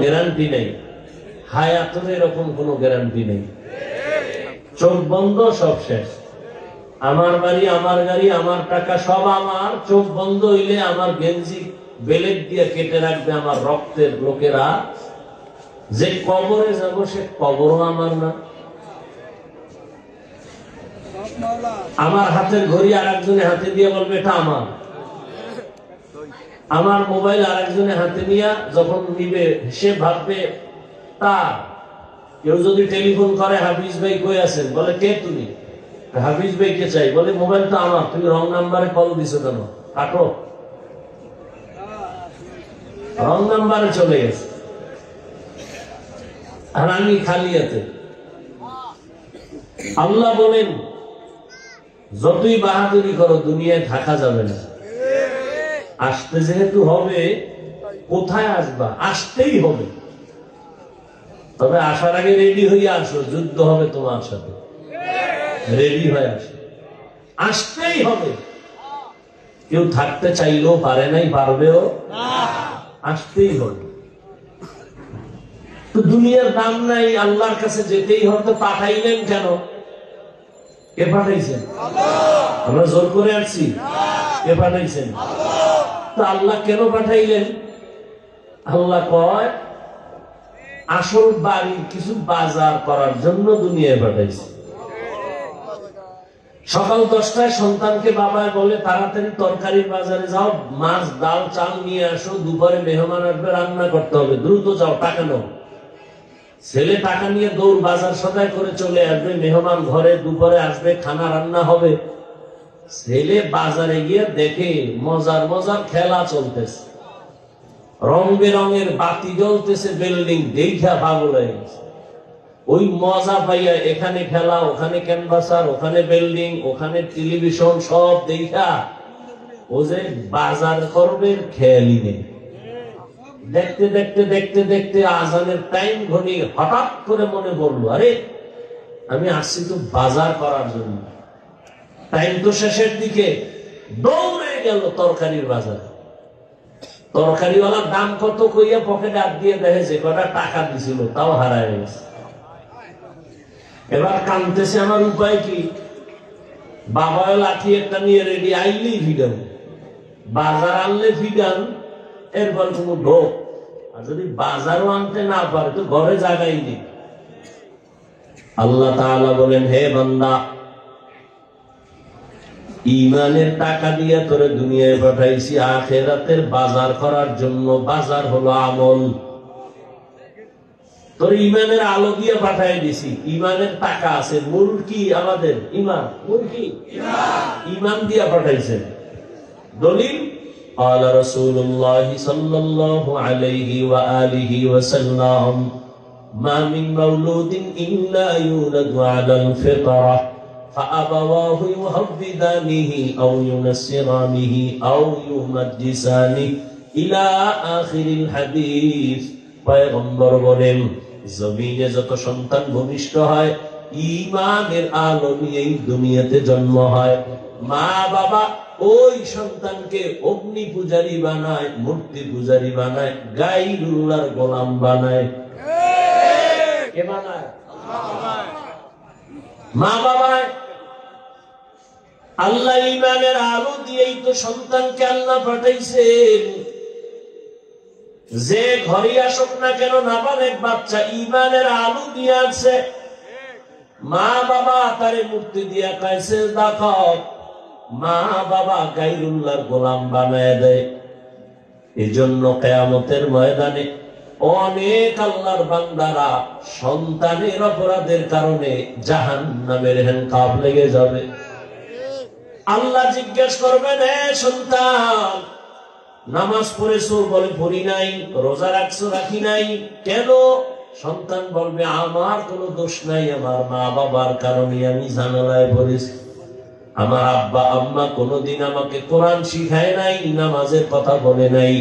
Guarantee নেই, হায়াতের এরকম কোনো গ্যারান্টি নেই। চোখ বন্ধ সব শেষ। আমার বাড়ি, আমার গাড়ি, আমার টাকা সব আমার। চোখ বন্ধ হইলে আমার গেঞ্জি বেলেট দিয়ে কেটে রাখবে আমার রক্তের লোকেরা। যে কবরে যাব সে কবরও আমার না। আমার হাতের ঘড়ি আর একজনের হাতে দিয়ে বলবে এটা আমার। আমার মোবাইল আর একজনের হাতে নিয়ে যখন নিবে সে ভাববে তার। কেউ যদি টেলিফোন করে, হাফিজ ভাই কই আছেন, বলে কে তুমি? হাফিজ ভাই কে চাই, বলে মোবাইলটা আমার, তুমি রং নাম্বারে কল দিছো কেন, কাটো। রং নাম্বারে চলে গেছে আর আমি খালি হাতে। আল্লাহ বলেন যতই বাহাদুরি করো দুনিয়ায় থাকা যাবে না। আসতে যেহেতু হবে, কোথায় আসবা, আসতেই হবে। তবে আসার আগে রেডি হয়ে আসো, যুদ্ধ হবে তোমার সাথে, রেডি হয়ে আসো। আসতেই হবে। কেউ থাকতে চাইলেও পারে নাই, পারবেও, আসতেই হবে। তো দুনিয়ার দাম নাই, আল্লাহর কাছে যেতেই হবে। পাঠাইলেন কেন? কে পাঠাইছেন? আমরা জোর করে আসছি? কে পাঠাইছেন? তো আল্লাহ কেন পাঠাইলেন? আল্লাহ কয় আসল বাড়ির কিছু বাজার করার জন্য দুনিয়ায় পাঠাইছে। সকাল 10টায় সন্তানকে বাবায় বলে তাড়াতাড়ি তরকারির বাজারে যাও, মাছ ডাল চাল নিয়ে আসো, দুপুরে মেহমান আসবে, রান্না করতে হবে, দ্রুত যাও, টাকা নাও। ছেলে টাকা নিয়ে দৌড় বাজার সদাই করে চলে আসবে, মেহমান ঘরে দুপুরে আসবে, খানা রান্না হবে। ছেলে বাজারে গিয়ে দেখে মজার মজার খেলা চলতেছে, রং বেরঙের বাতি জ্বলতেছে, বিল্ডিং দেখা পাগল হয়ে গেছে। ওই মজা পাইয়া এখানে খেলা, ওখানে ক্যানভাসার, ওখানে বিল্ডিং, ওখানে টেলিভিশন, সব দেখা ও যে বাজার করবে খেয়ালই নেই। দেখতে দেখতে দেখতে দেখতে আজানের টাইম ঘনিয়ে হঠাৎ করে মনে পড়লো, আরে আমি আসছি তো বাজার করার জন্য। টাইম তো শেষের দিকে, দৌড়ে গেল তরকারির বাজারে। তরকারিওয়ালার দাম কত কইয়া পকেটে হাত দিয়ে দেখে যে কটা টাকা দিছিল তাও হারায় গেছে। এবার কাঁদতেছে, আমার উপায় কি? বাবা লাঠি একটা নিয়ে রেডি, আইলেই ফিডান, বাজার আনলে ফিডান, এরপর কোন ঢোক। আর যদি বাজারও আনতে না পারে তো ঘরে জায়গাই নেই। আল্লাহ তাআলা বলেন, হে বান্দা, ইমানের টাকা দিয়ে তোরে দুনিয়ায় পাঠাইছি আখিরাতের বাজার করার জন্য। বাজার হলো আমল। তোর ইমানের আলো দিয়ে পাঠাই দিছি। ইমানের টাকা আছে, মূল কি আমাদের? ইমান। মূল কি? ইমান দিয়ে পাঠাইছেন। দলিল قال رسول الله صلى الله عليه وآله وسلم ما من مولود إلا يولد على الفطرة فأبواه يهودانه أو ينصرانه أو يمجسانه إلى آخر الحديث। পয়গম্বর বলেন, জমিনে যত সন্তান ভূমিষ্ঠ হয় ঈমানের আলো নিয়েই দুনিয়াতে জন্ম হয়। মা বাবা ওই সন্তানকে অগ্নি পূজারী বানায়, মূর্তি পূজারী বানায়, গায়রুল্লাহর গোলাম বানায়। কে বানায়? মা বাবায়। আল্লাহ ঈমানের আলো দিয়েই তো সন্তানকে আল্লাহ পাঠাইছেন। যে ঘরে আসুক না কেন নাবালেগ বাচ্চা ঈমানের আলো দিয়ে আছে। মা বাবা তারে মূর্তি দিয়া কয় সিজদা কর, মা বাবা গায়রুল্লাহর গোলাম বানায় দেয়। এজন্য কিয়ামতের ময়দানে অনেক আল্লাহর বান্দারা সন্তানের অপরাধের কারণে জাহান্নামের হ্যান্ডকাপ লেগে যাবে। আল্লাহ জিজ্ঞেস করবেন, হে সন্তান, নামাজ পড়েছো? বলে পড়ি নাই। রোজা রাখছো? রাখি নাই। কেন? সন্তান বলবে আমার কোনো দোষ নাই, আমার মা বাবার কারণে আমি জানালায় পড়েছি। আমার আব্বা আম্মা কোনোদিন আমাকে কোরআন শিখায় নাই, নামাজের কথা বলে নাই।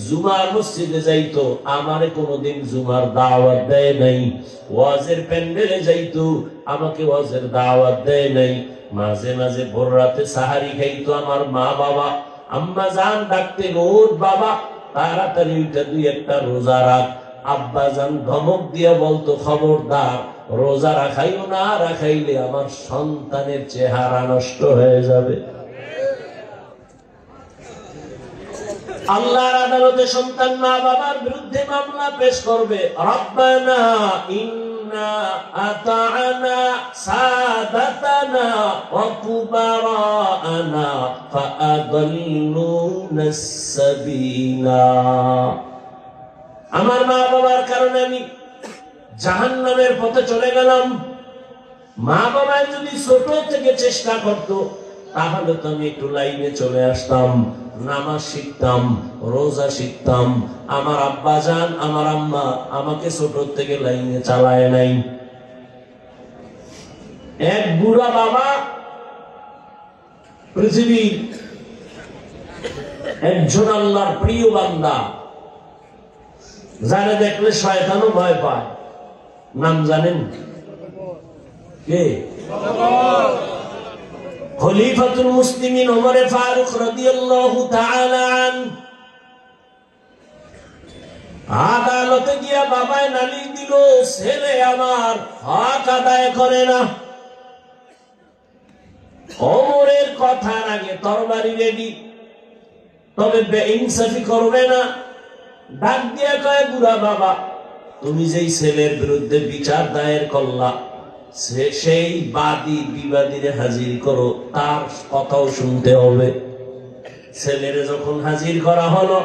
জুমার মসজিদে যাইতো, আমারে কোনোদিন জুমার দাওয়াত দেয় নাই। ওয়াজের প্যান্ডেলে যাইতো, আমাকে ওয়াজের দাওয়াত দেয় নাই। মাঝে মাঝে ভোর রাতে সাহারি খাইতো আমার মা বাবা। আম্মা জান ডাকতেন, ওর বাবা তাড়াতাড়ি উঠে দুই একটা রোজা রাখ। আব্বাজান ধমক দিয়ে বলতো, খবরদার রোজা রাখাইও না, রাখাইলে আমার সন্তানের চেহারা নষ্ট হয়ে যাবে। আল্লাহর আদালতে সন্তান মা বাবার বিরুদ্ধে মামলা পেশ করবে, রব্বানা ইন্না আতা'না সাদাতানা ওয়া কুবারানা ফাআদাল্লুনা সাবিলা। আমার মা বাবার কারণে আমি জাহান্নামের পথে চলে গেলাম। মা বাবা যদি ছোট থেকে চেষ্টা করতো, তাহলে তো আমি একটু লাইনে চলে আসতাম, নামাজ শিখতাম, রোজা শিখতাম। আমার আব্বা জান, আমার আম্মা আমাকে ছোট থেকে লাইনে চালায় নাই। এক বুড়া বাবা পৃথিবীর একজন আল্লাহর প্রিয় বান্দা, যারা দেখলে শয়তানও ভয় পায়। নাম জানেন কে? খলিফাতুল মুসলিমিন ওমর ফারুক রাদিয়াল্লাহু তাআলা আনহু। আদালতে গিয়া বাবায় নালিশ দিল, ছেলে আমার হক আদায় করে না। ওমরের কথার আগে তরবারি রেডি, তবে বেইনসাফি করবে না। ডাক দিয়া কয়, বুড়া বাবা, তুমি যেই ছেলের বিরুদ্ধে বিচার দায়ের করলা, সেই বাদী বিবাদীরে হাজির করো, তার কথাও শুনতে হবে। ছেলেরে যখন হাজির করা হলো,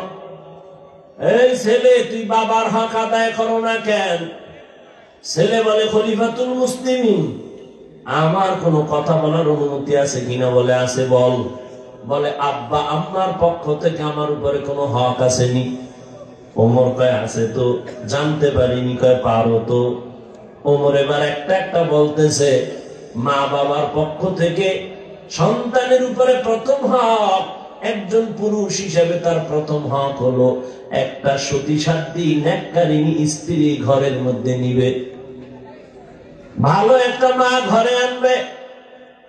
এই ছেলে, তুই বাবার হক আদায় করো না কেন? ছেলে বলে, খলিফাতুল মুসলিমিন, আমার কোনো কথা বলার অনুমতি আছে কিনা? বলে আছে, বল। বলে, আব্বা আম্মার পক্ষ থেকে আমার উপরে কোনো হক আসেনি? ওমর কয়, আছে তো। জানতে পারিনি? কয়, পারো তো। ওমর এবার একটা একটা বলতেছে, মা বাবার পক্ষ থেকে সন্তানের উপরে প্রথম হক, একজন পুরুষ হিসেবে তার প্রথম হক হলো একটা সতীসাধ্বী নেককারিনী স্ত্রী ঘরের মধ্যে নিবে, ভালো একটা মা ঘরে আনবে।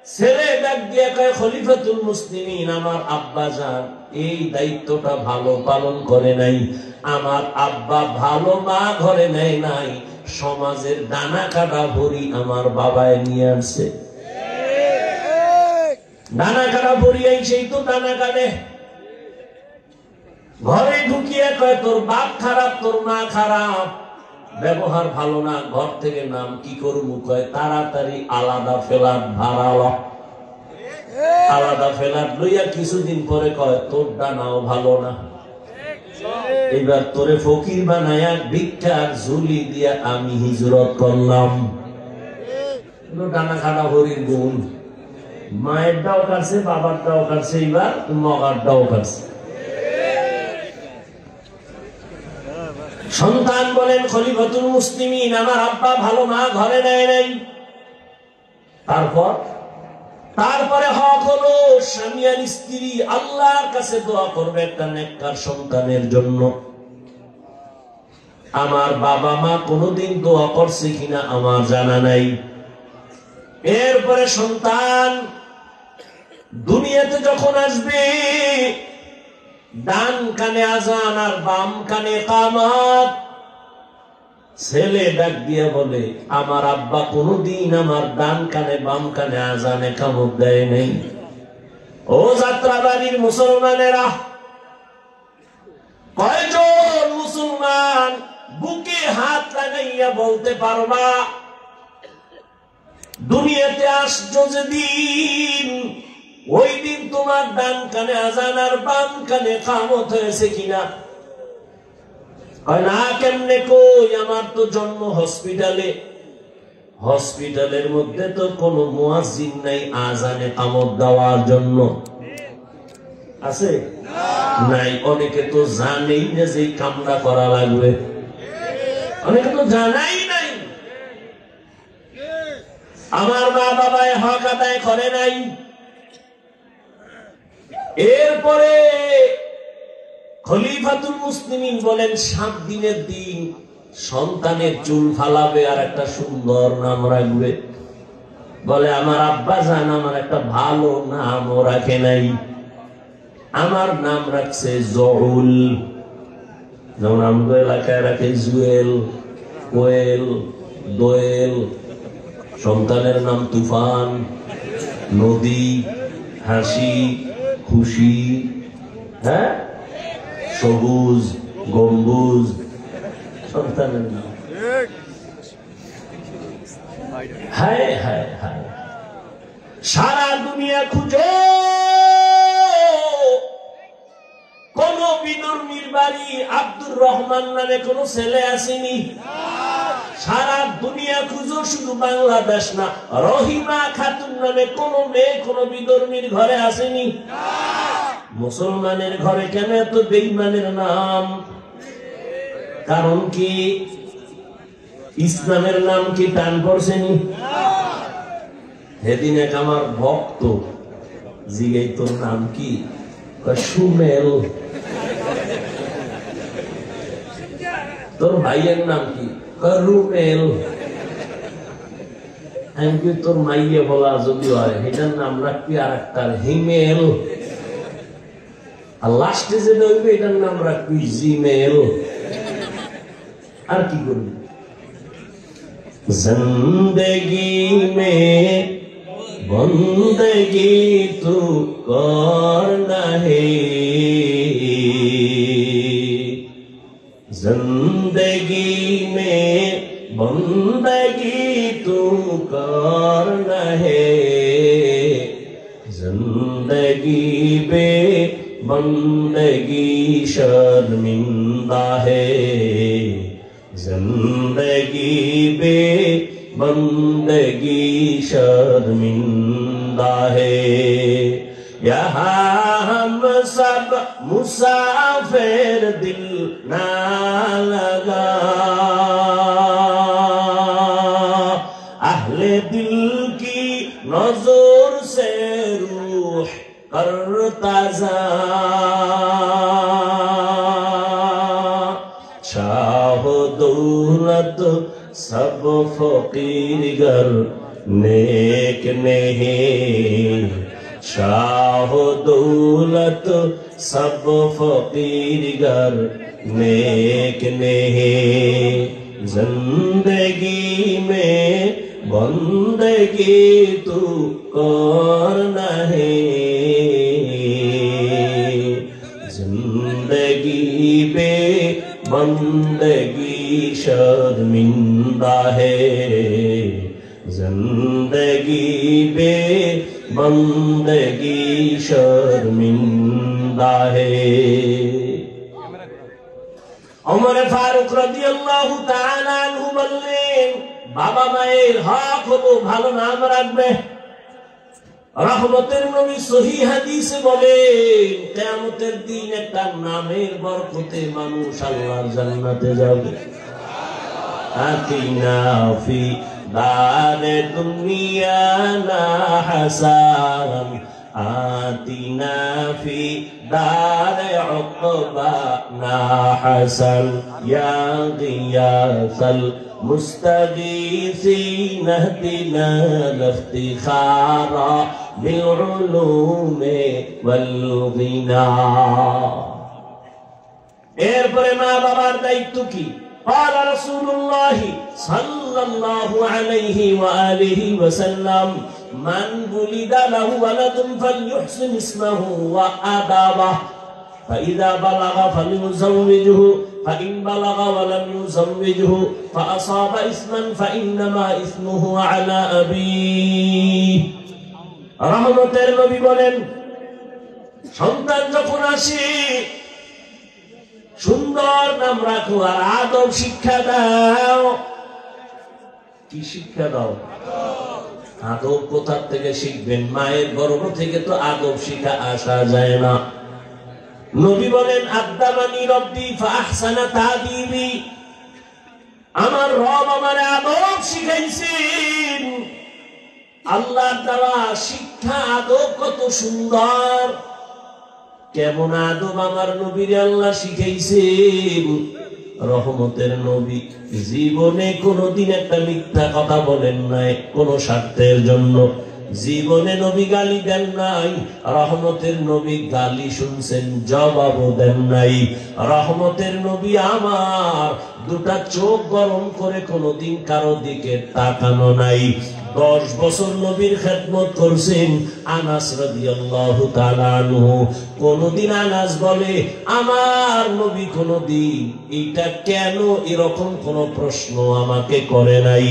ছেলে ডাক দিয়ে কয়, খলিফাতুল মুসলিমিন, আমার আব্বা জান এই দায়িত্বটা ভালো পালন করে নাই। আমার আব্বা ভালো মা ঘরে নেয় নাই, সমাজের দানা কাটা ভরি আমার বাবায় নিয়ে আসছে। দানা কাটা ভরি সেই তো দানা কাটে। ঘরে ঢুকিয়ে কয়, তোর বাপ খারাপ, তোর মা খারাপ, ব্যবহার ভালো না, ঘর থেকে নাম কি করবো? কয়, তাড়াতাড়ি আলাদা ফ্ল্যাট ভাড়া ল। আলাদা ফ্ল্যাট লইয়া কিছুদিন পরে কয়, তোর ডানাও ভালো না, এবার তোরে ফকির বানায়া ভিক্ষার ঝুলি দিয়া আমি হিজরত করলাম। ডানা খাটা হরির গুণ, মায়ের দাও কাছে, বাবার দাও কাছে, এবার মগার দাও কাছে। সন্তান বলেন, খলিফাতুল মুসলিমিন, আমার আব্বা ভালো মা ঘরে নেয় নাই। তারপরে হক হলো স্বামী আর স্ত্রী আল্লাহর কাছে দোয়া করবে একটা নেককার সন্তানের জন্য। আমার বাবা মা কোনোদিন দোয়া করছে কিনা আমার জানা নাই। এরপরে সন্তান দুনিয়াতে যখন আসবে, ডান কানে আজান আর বাম কানে কামাত। ছেলে ডাক দিয়ে বলে, আমার আব্বা কোনদিন আমার ডান কানে বাম কানে আজানে কামত দেয় নেই। ও যাত্রাবাড়ির মুসলমানেরা, কয়জন মুসলমান বুকে হাত লাগাইয়া বলতে পারবা, দুনিয়াতে আসছো যেদিন, ওই দিন তোমার ডান কানে আজান আর বাম কানে কামত হয়েছে কিনা? না, কেমনে কই? আমার তো জন্ম হসপিটালে, হসপিটালের মধ্যে তো কোনো মুয়াজ্জিন নাই আজানে কামত দেওয়ার জন্য, আছে নাই? অনেকে তো জানেই না যে কামটা করা লাগবে, অনেকে তো জানাই নাই। আমার মা বাবায় হক আদায় করে নাই। এরপরে খলিফাতুল মুসলিমিন বলেন, 7 দিনের দিন সন্তানের চুল ফালাবে আর একটা সুন্দর নাম রাখবে। বলে, আমার আব্বা জান আমার একটা ভালো নামও রাখে নাই, আমার নাম রাখছে জহুল। যেমন আমগো এলাকায় রাখে জুয়েল, কোয়েল, দোয়েল, সন্তানের নাম তুফান, নদী, হাসি, খুশি, হ্যাঁ, সবুজ, গম্বুজ, সন্তানের নাম। হায় হায় হায়, সারা দুনিয়া খুঁজে কোন বিধর্মীর বাড়ি আব্দুর রহমান নামে কোন ছেলে আসেনি। সারা দুনিয়া খুঁজো, শুধু বাংলাদেশ না, রহিমা খাতুন নামে কোন মেয়ে কোন বিধর্মীর ঘরে আসেনি। মুসলমানের ঘরে কেন এত বেঈমানের নাম? কারণ কি ইসলামের নাম কি টান পড়ছেনি? সেদিন এক আমার ভক্ত জিজ্ঞাই, তোর নাম কি? সুমেল। তোর ভাইয়ের নাম কি? রুমেল। আমি তোর মাইয়ে বলা যদি হয় এটার নাম রাখবি আর একটা হিমেল, আর লাস্টে যেটা হইবে এটার নাম রাখবি জিমেল। আর কি করবি? জিন্দেগি মে বন্দেগি তু করনা হে, जिंदगी में बंदगी तू करना है, जिंदगी बे बंदगी शर्मिंदा है, जिंदगी बे बंदगी शर्मिंदा है। यहाँ हम सब मुसाफिर दिल ना लगा, अहले दिल की नजर से रूह करता जा, शाह दौलत सब फकीर गर नेक नहीं, शाह दौलत सब फकीर गर नेक नहीं, जिंदगी में बंदगी तू करना है, जिंदगी पे बंदगी शर्मिंदा है, जिंदगी बे बंदगी शर्मिंदा है। उमर फारूक রাদিয়াল্লাহু তাআলা আনহু বললেন, বাবা মায়ের হক হলো ভালো নাম রাখবে। রহমতের নবী সহিহ হাদিসে বলেন, কিয়ামতের দিন একটা নামের বরকতে মানুষ আল্লাহর জান্নাতে যাবে। আতিনা ফি দারে দুনিয়া না হাসান, আতিনা ফি দারে উকবা না হাসান, ইয়া গিয়াসাল মুস্তাগীসিন ইহদিনা ইফতিখারা বিল উলুমি ওয়াল গিনা। এরপরে মা বাবার দায়িত্ব কি? قال رسول الله صلى الله عليه وآله وسلم من ولد له ولد فليحسن اسمه وآدابه فإذا بلغ فليزوجه فإن بلغ ولم يزوجه فأصاب اسما فإنما اسمه على أبيه। রহমতের নবী বলেন, সন্তান যখন আসে সুন্দর নাম রাখো আর আদব শিক্ষা দাও। কি শিক্ষা দাও? আদব কোথা থেকে শিখবেন? মায়ের গর্ভ থেকে তো আদব শিখা আসা যায় না। নবী বলেন, আদামানি রব্বি ফাহসানা তাদিবি, আমার রব আমারে আদব শিখাইছেন। আল্লাহর দেওয়া শিক্ষা আদব কত সুন্দর। কেমন আদব আমার নবীর আল্লাহ শিখাইছেন। রহমতের নবী জীবনে কোনদিন একটা মিথ্যা কথা বলেন নাই কোন স্বার্থের জন্য। জীবনে নবী গালি দেন নাই, রহমতের নবী গালি শুনছেন, জবাবও দেন নাই। রহমতের নবী আমার দুটা চোখ গরম করে কোনদিন কারো দিকে তাকানো নাই। 10 বছর নবীর খেদমত করছেন আনাস রাদিয়াল্লাহু তাআলা আনহু। কোনদিন আনাস বলে আমার নবী কোনদিন এটা কেন এরকম কোন প্রশ্ন আমাকে করে নাই।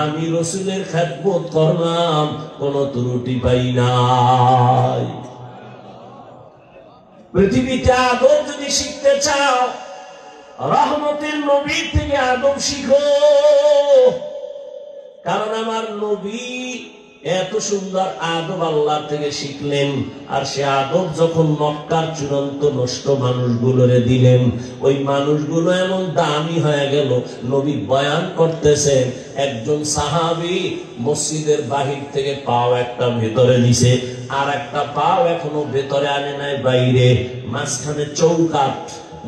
আমি রাসূলের খেদমত করলাম, কোন ত্রুটি পাই নাই। পৃথিবীতে আদব যদি শিখতে চাও, রহমতের নবীর থেকে আদব শিখো। কারণ আমার নবী এত সুন্দর আদব আল্লাহ থেকে শিখলেন, আর সে আদব যখন মক্কার চূড়ান্ত নষ্ট মানুষগুলোরে দিলেন, ওই মানুষগুলো এমন দামি হয়ে গেল। নবী বয়ান করতেছেন, একজন সাহাবী মসজিদের বাহির থেকে পাও একটা ভেতরে দিছে, আর একটা পাও এখনো ভেতরে আনে নাই, বাইরে, মাঝখানে চৌকাঠ।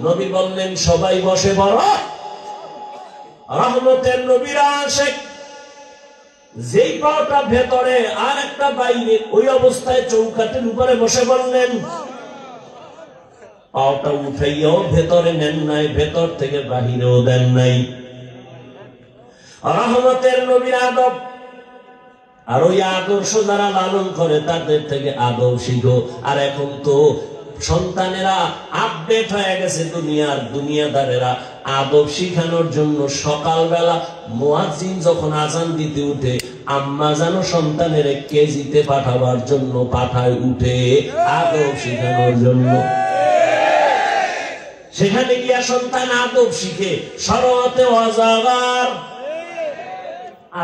নবী বললেন সবাই বসে পড়ো। রহমতের নবীরা আসে, যেই পাওটা ভেতরে আর একটা বাইরে, ওই অবস্থায় চৌকাঠের উপরে বসে বললেন। পাওটা উঠাইয়াও ভেতরে নেন নাই, ভেতর থেকে বাহিরেও দেন নাই। রহমতের নবীর আদব, আর ওই আদর্শ যারা লালন করে তাদের থেকে আদব শিখো। আর এখন তো সন্তানেরা আপডেট হয়ে গেছে, দুনিয়াদারেরা আদব শিখানোর জন্য সকালবেলা মুয়াজ্জিন যখন আজান দিতে উঠে, আম্মা যেন সন্তানের কেজিতে পাঠাবার জন্য পাঠায় উঠে আদব শিখানোর জন্য। সেখানে গিয়া সন্তান আদব শিখে। সরাতে অজাগার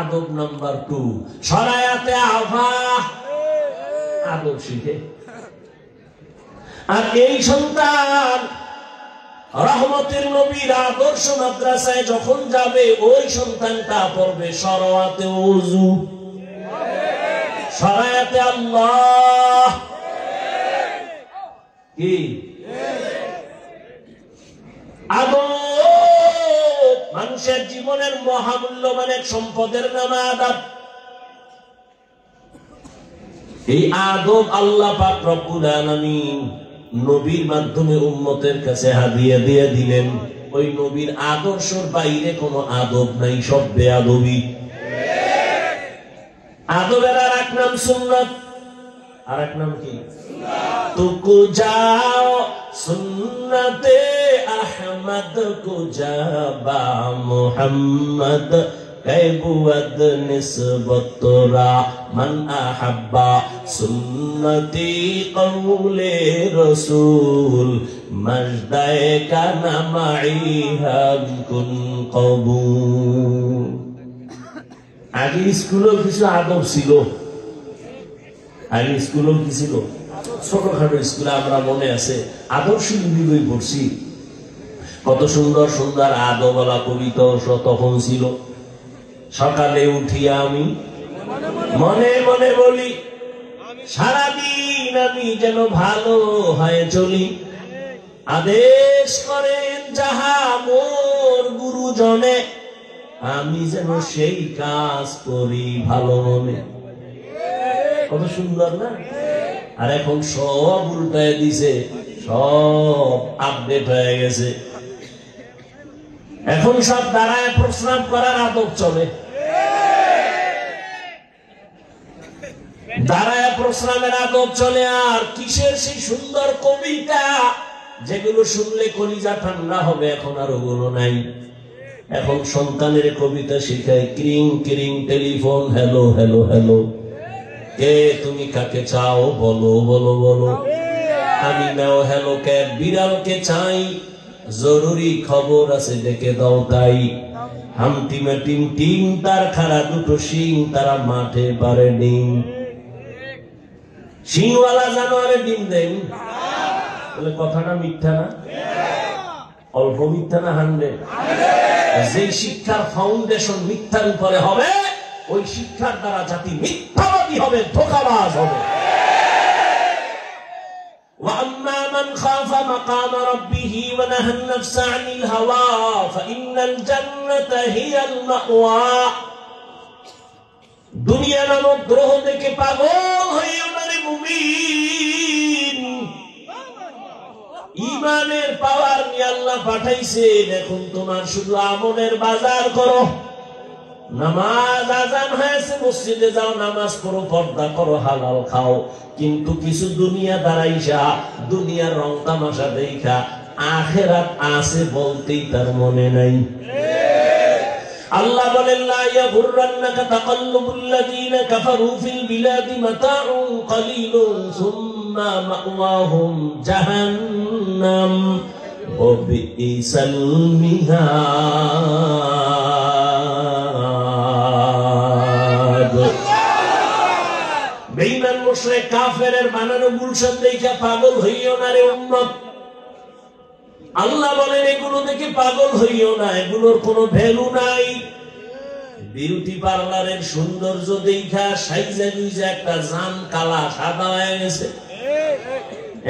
আদব নাম্বার 2, সরায়াতে আভা আদব শিখে। আর এই সন্তান রহমতের নবীর আদর্শ মাদ্রাসায় যখন যাবে, ওই সন্তানটা পড়বে সরাতে ওযু, সরায়াতে আল্লাহ। কি আদব? মানুষের জীবনের মহামূল্যবান এক সম্পদের নাম আদব। এই আদব আল্লাহ পাক রব্বুল আলামিন নবীর মাধ্যমে উম্মতের কাছে হাদিয়া দিয়ে দিলেন। ওই নবীর আদর্শের বাইরে কোনো আদব নাই, সব বেয়াদবি। আদবের আর এক নাম সুন্নাত, আর এক নাম কি? তুকু যাও সুন্নতে আহমদ কুজাবা মুহাম্মদ कैबुअद निस्बतरा मन अहब्बा सुन्नती कौले रसूल मजदाए का नमाई हम कुन कबूल। आगे स्कूलों কিছু আদব ছিল, আগে স্কুলও কি ছিল, ছোটখাটো স্কুলে আমরা মনে আছে আদর্শ বই পড়ছি। কত সুন্দর সুন্দর আদবওয়ালা কবিতা তখন ছিল। সকালে উঠিয়া আমি মনে মনে বলি, সারাদিন আমি যেন ভালো হয়ে চলি। আদেশ করেন যাহা মোর গুরুজনে, আমি যেন সেই কাজ করি ভালো মনে। কত সুন্দর না? আর এখন সব উল্টায় দিছে, সব আপডেট হয়ে গেছে। এখন সব দাঁড়ায় প্রস্রাব করার আদব চলে, দাঁড়ায় প্রস্রাবের আদব চলে। আর কিসের সেই সুন্দর কবিতা যেগুলো শুনলে কলিজা ঠান্ডা হবে, এখন আর ওগুলো নাই। এখন সন্তানের কবিতা শিখায় ক্রিং ক্রিং টেলিফোন, হ্যালো হ্যালো হ্যালো, কে তুমি কাকে চাও বলো বলো বলো, আমি নাও হ্যালো ক্যাট, বিড়ালকে চাই জরুরি খবর আছে ডেকে দাও তাই। হামটিমে টিম টিম তার খারা দুটো শিং, তারা মাঠে পারে ডিম। শিংওয়ালা জানোয়ারে ডিম দেন, বলে কথাটা মিথ্যা না? অল্প মিথ্যা না 100? যে শিক্ষার ফাউন্ডেশন মিথ্যার উপরে হবে, ওই শিক্ষার দ্বারা জাতি মিথ্যাবাদী হবে, ধোঁকাবাজ হবে। وَأَمَّا مَنْ خَافَ مَقَامَ رَبِّهِ وَنَهَى النَّفْسَ عَنِ الْهَوَى فَإِنَّ الْجَنَّةَ هِيَ الْمَأْوَى। দুনিয়া নামক গ্রহ দেখে পাগল হইও না রে মুমিন। ইমানের পাওয়ার নিয়ে আল্লাহ পাঠাইছেন, এখন তোমার শুধু আমলের বাজার করো। নামাজ আজান হয়েছে, মসজিদে যাও, নামাজ পড়ো, পর্দা করো, হালাল খাও। কিন্তু কিছু দুনিয়া দাঁড়াইসা, দুনিয়ার রং তামাশা দেখা আখিরাত আছে বলতেই তার মনে নাই। আল্লাহ বলেন, লা ইয়াগুররান্নাকা তাকাল্লুবুল্লাযীনা কাফারু ফিল বিলাদি মাতাউন কালীলুন সুম্মা মাওয়াহুম জাহান্নাম ওয়া বিইসাল মিহাদ। বেঈমান মুশরিক কাফেরের বানানো গুলশান দেখে পাগল হইও না রে উম্মত। আল্লাহ বলেন, এগুলো দেখে পাগল হইও না, এগুলোর কোনো ভ্যালু নাই। বিউটি পার্লারের সৌন্দর্য দেখা সাইজা গুইজা একটা জান কালা সাদা হয়ে গেছে।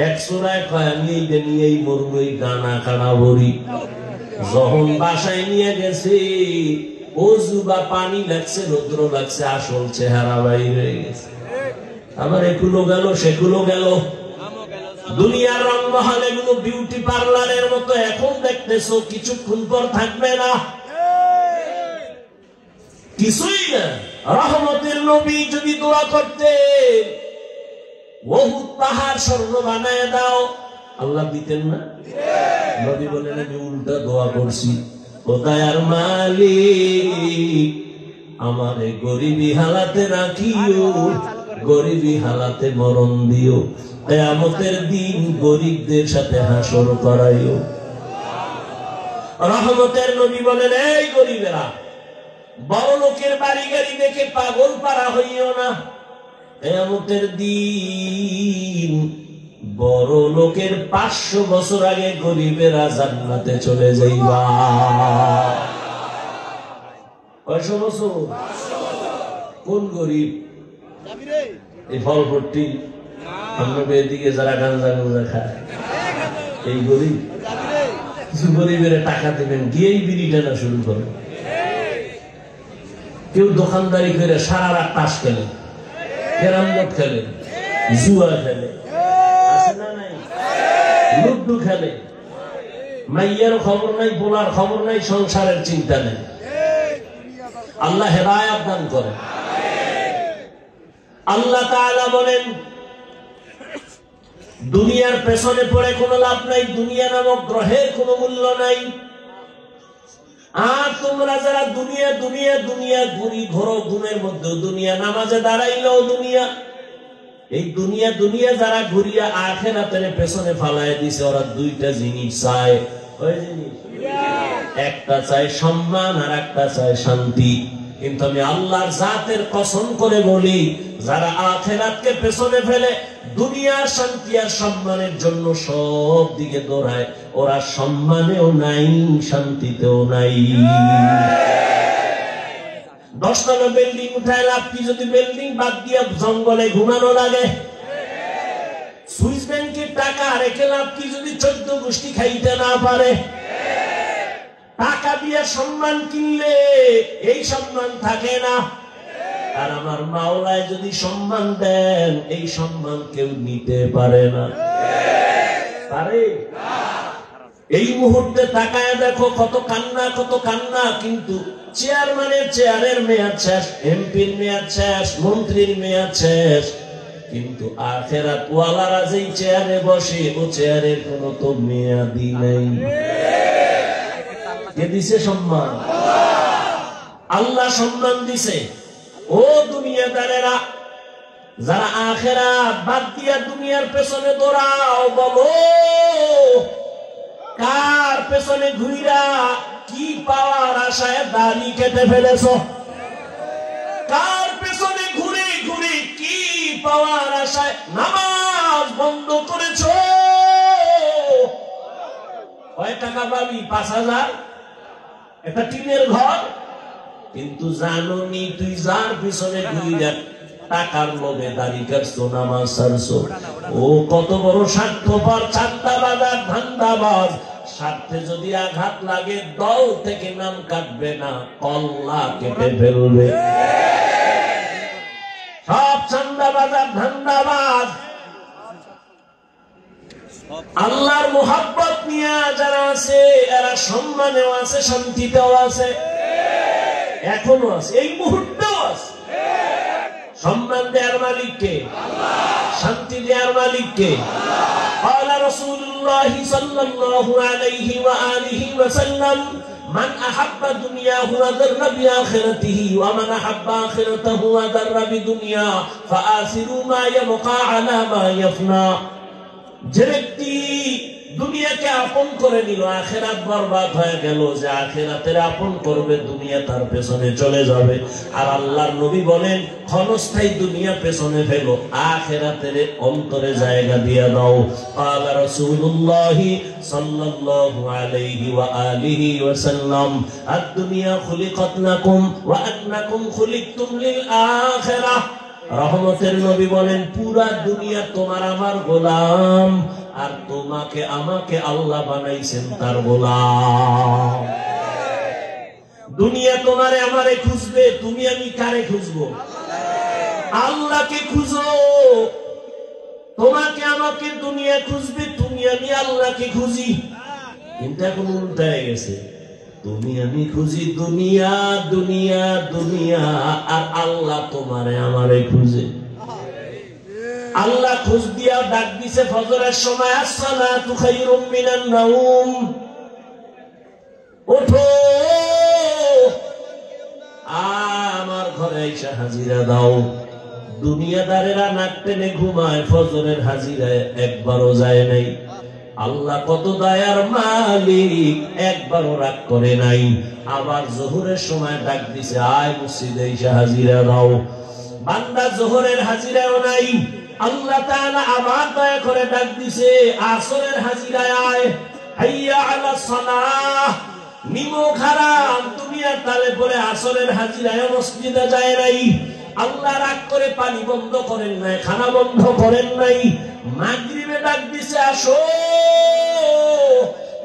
একশোরায় কয় আমি এইটা নিয়েই মরবো, এই গানা কানা বড়ি। যখন বাসায় নিয়ে গেছে, অজু বা পানি লাগছে, রৌদ্র লাগছে, আসল চেহারা বাইরে হয়ে গেছে। আবার এগুলো গেল, সেগুলো গেল। দুনিয়ার রংমহল এগুলো বিউটি পার্লারের মতো এখন দেখতেছো, কিছুক্ষণ পর থাকবে না, কিছুই না। রহমতের নবী যদি দোয়া করতে, বহুত পাহাড় স্বর্ণ বানায় দাও, আল্লাহ দিতেন না? নবী বলেন, আমি উল্টা দোয়া করছি, ও দয়ার মালিক আমারে গরিবী হালাতে রাখিও, গরিবী হালাতে মরণ দিও, কিয়ামতের দিন গরিবদের সাথে হাসর করাইও। রহমতের নবী বলেন, এই গরিবেরা, বড় লোকের বাড়ি গাড়ি দেখে পাগল পারা হইও না। কিয়ামতের দিন বড় লোকের 500 বছর আগে গরিবেরা জান্নাতে চলে যাইবা। কয়শো বছর? কোন গরিব? এই ফলপট্টি আপনাদের এদিকে যারা গাঁজা গাঁজা খায়, এই গরিব। কিছু গরিবের টাকা দেবেন, গিয়েই বিড়ি টানা শুরু করেন। কেউ দোকানদারি করে সারা রাত তাস খেলে, ক্যারাম বোর্ড খেলে, জুয়া খেলে, আছে না নাই? লুডু খেলে, মাইয়ার খবর নাই, বোলার খবর নাই, সংসারের চিন্তা নেই। আল্লাহ হেদায়েত দান করে। আল্লাহ তাআলা বলেন, দুনিয়ার পেছনে পড়ে কোনো লাভ নাই, দুনিয়া নামক গ্রহের কোনো মূল্য নাই। আর তোমরা যারা দুনিয়া দুনিয়া দুনিয়া ঘুরি ঘোরো, ঘুমের মধ্যে দুনিয়া, নামাজে দাঁড়াইলেও দুনিয়া, এই দুনিয়া দুনিয়া যারা ঘুরিয়া আখিরাতের পেছনে ফালায় দিছে, ওরা দুইটা জিনিস চায়। ওই জিনিস, একটা চায় সম্মান আর একটা চায় শান্তি। কিন্তু আমি আল্লাহর জাতের কসম করে বলি, যারা আখিরাতকে পেছনে ফেলে দুনিয়ার শান্তি আর সম্মানের জন্য সব দিকে দৌড়ায়, ওরা সম্মানেও নাই, শান্তিতেও নাই। 10 তলা বিল্ডিং উঠায় লাভ কি যদি বিল্ডিং বাদ দিয়া জঙ্গলে ঘুমানো লাগে? সুইস ব্যাংকের টাকা রেখে লাভ কি যদি 14 গোষ্ঠী খাইতে না পারে? টাকা দিয়ে সম্মান কিনলে এই সম্মান থাকে না। আর আমার মাওলায় যদি সম্মান দেন, এই সম্মান কেউ নিতে পারে না। পারে? এই মুহূর্তে তাকায় দেখো, কত কান্না, কত কান্না। কিন্তু চেয়ারম্যানের চেয়ারের মেয়াদ শেষ, এমপির মেয়াদ শেষ, মন্ত্রীর মেয়াদ শেষ। কিন্তু আখিরাত ওয়ালারা যেই চেয়ারে বসে, ও চেয়ারের কোনো তো মেয়াদই নেই। কে দিছে সম্মান? আল্লাহ সম্মান দিছে। ও দুনিয়াদারেরা, যারা আখিরাত বাদ দিয়া দুনিয়ার পেছনে দৌড়াও, বলো কার পেছনে ঘুইরা কি পাওয়ার আশায় দাড়ি কেটে ফেলেছ? কার পেছনে ঘুরে ঘুরে কি পাওয়ার আশায় নামাজ বন্ধ করেছ? কয় টাকা পাবি? 5,000, একটা টিনের ঘর। কিন্তু জানো নি, তুই যার পিছনে ঘুরে টাকার লোভে দাড়ি কাটছো, নামাজ ছাড়ছো, ও কত বড় স্বার্থপর, চাঁদাবাজ আর ধান্দাবাজ। স্বার্থে যদি আঘাত লাগে, দল থেকে নাম কাটবে না, কল্লা কেটে ফেলবে। চাঁদাবাজ আর ধান্দাবাজ। আল্লাহর মুহাব্বত নিয়ে যারা আছে এরা সম্মানেও আছে, শান্তিতেও আছে, এখনো আছে, এই মুহূর্তেও আছে। সম্মান দেওয়ার মালিককে, শান্তি দেওয়ার মালিককে। قال رسول الله صلى الله عليه وآله وسلم من أحب دنياه وذر بآخرته ومن أحب آخرته وذر بدنيا فآثروا ما يبقى على ما يفنى। যে ব্যক্তি দুনিয়াকে আপন করে নিল, আখিরাত বরবাদ হয়ে গেল। যে আখিরাতের আপন করবে, দুনিয়া তার পেছনে চলে যাবে। আর আল্লাহর নবী বলেন, ক্ষণস্থায়ী দুনিয়া পেছনে ফেলো, আখিরাতের অন্তরে জায়গা দিয়ে দাও। قال رسول الله صلى الله عليه وآله وسلم الدنيا خلقت لكم وأنكم خلقتم للآخرة। রহমতের নবী বলেন, পুরা দুনিয়া তোমার আমার গোলাম, আর তোমাকে আমাকে আল্লাহ বানাইছেন তার গোলাম। দুনিয়া তোমারে আমারে খুঁজবে, তুমি আমি কারে খুঁজবো? আল্লাহকে খুঁজো। তোমাকে আমাকে দুনিয়া খুঁজবে, তুমি আমি আল্লাহকে খুঁজি। কিন্তু এখন উল্টা হয়ে গেছে, তুমি আমি খুঁজি দুনিয়া দুনিয়া দুনিয়া, আর আল্লাহ তোমারে আমারে খুঁজে। আল্লাহ খোঁজ দিয়া ডাক দিছে ফজরের সময়, আসসালাতু খায়রুম মিনান নাওম, ওঠো আমার ঘরে এসে হাজিরা দাও। দুনিয়াদারেরা নাক টেনে ঘুমায়, ফজরের হাজিরায় একবারও যায় নাই। আল্লাহ কত দয়ার মালিক, একবারও রাগ করে নাই। আবার জোহরের সময় ডাক দিছে, আয় মসজিদে এসে হাজিরা দাও। বান্দা জোহরের হাজিরাও নাই। আল্লাহ তাআলা আবার দয়া করে ডাক দিছে, আসরের হাজিরায় আয়, হাইয়া আলাস সালাহ। নিমক হারাম, দুনিয়ার তালে পরে আসরের হাজিরায় মসজিদে যায় নাই। আল্লাহ রাগ করে পানি বন্ধ করেন নাই, খানা বন্ধ করেন নাই। মাগরিবে ডাক দিছে, আসো।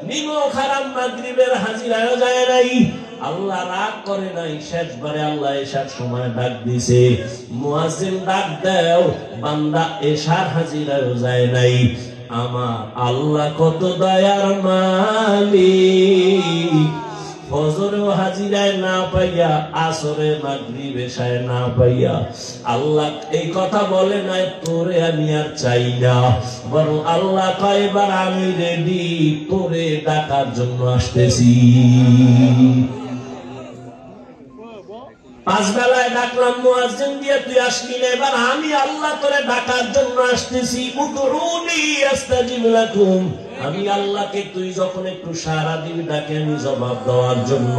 নিমক হারাম, মাগরিবের হাজিরায় যায় নাই। আল্লাহ রাগ করে নাই। শেষবারে আল্লাহ এশার সময় ডাক দিছে, মুয়াজ্জিন ডাক দাও, বান্দা এশার হাজিরায় যায় নাই। আমার আল্লাহ কত দয়ার মালিক, ফজরেও হাজিরায় না পাইয়া, আসরে মাগরিব এশায় না পাইয়া আল্লাহ এই কথা বলে নাই, তোরে আমি আর চাই না, বরং আল্লাহ কয় এবার আমি রেডি, তোরে ডাকার জন্য আসতেছি। পাঁচ বেলায় ডাকলাম মুয়াজ্জিন দিয়ে, তুই আসলি না, এবার আমি আল্লাহ তোরে ডাকার জন্য আসতেছি। উদউনি আস্তাজিব লাকুম, আমি আল্লাহকে তুই যখন একটু সারা দিবি ডাকে আমি জবাব দেওয়ার জন্য।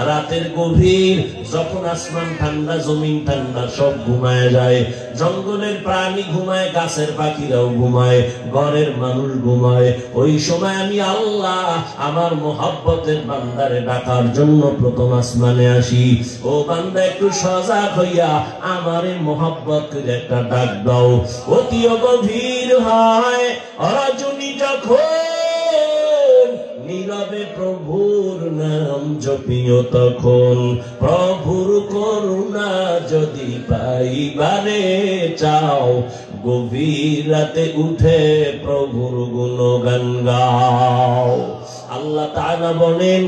রাতের গভীর, যখন আসমান ঠান্ডা, জমিন ঠান্ডা, সব ঘুমায় যায়, জঙ্গলের প্রাণী ঘুমায়, গাছের পাখিরাও ঘুমায়, ঘরের মানুষ ঘুমায়, ওই সময় আমি আল্লাহ আমার মোহাব্বতের বান্দারে ডাকার জন্য প্রথম আসমানে আসি। ও বান্দা একটু সজাগ হইয়া আমারে মোহাব্বত করে একটা ডাক দাও। অতিও গভীর হয় রজনী যখন, নীরবে প্রভুর নাম জপিও তখন, প্রভুর করুণা যদি পাইবারে চাও, গভীর রাতে উঠে প্রভুর গুণগান গাও। আল্লাহ তাআলা বলেন,